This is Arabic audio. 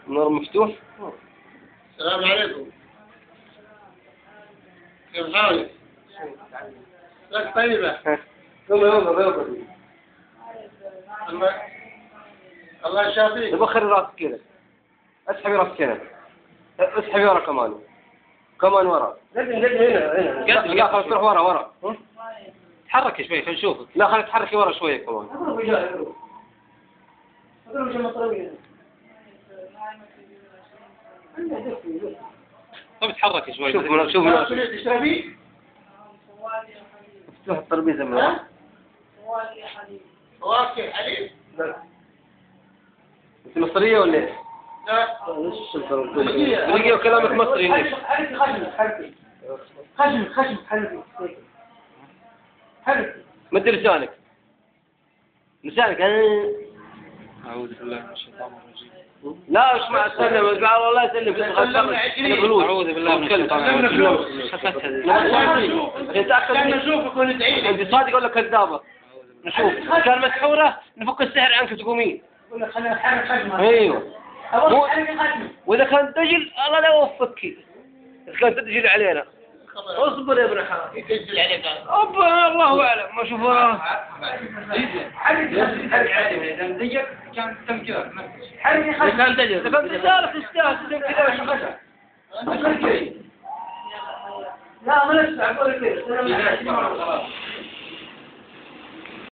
النور مفتوح. السلام عليكم. كيف حالك؟ لك طيبة. يلا. الله يشافيك. تبخري راسك كذا. اسحبي راسك هنا. اسحبي ورا كمان. كمان ورا. هنا. لا خلاص تروح ورا. تحركي شوي خلينا نشوفك. لا خليك تحركي ورا شوية كمان. طيب تحركي شوي. شوف تشربي؟ مفتوح الترابيزة من ورا. فواكه حليب؟ انت مصرية ولا ايش؟ لا. دقيقة وكلامك مصري ليش؟ حليب. مد لسانك. أعوذ بالله من الشيطان الرجيم. لا اسمع سلم الله يسلمك. أعوذ بالله من الشيطان الرجيم. نشوفك وندعي انت صادق ولا كذابة؟ نشوف كان مسحورة نفك السحر عنك تقومين. ايوه. واذا كان دجل الله لا يوفقك. اذا كان تدجل علينا اصبر يا ابن حرام. يدجل عليك. الله اعلم ما شوفه. كان تمكير. كان دجل. كان تسالك استاذ كذا. لا ما نسمع.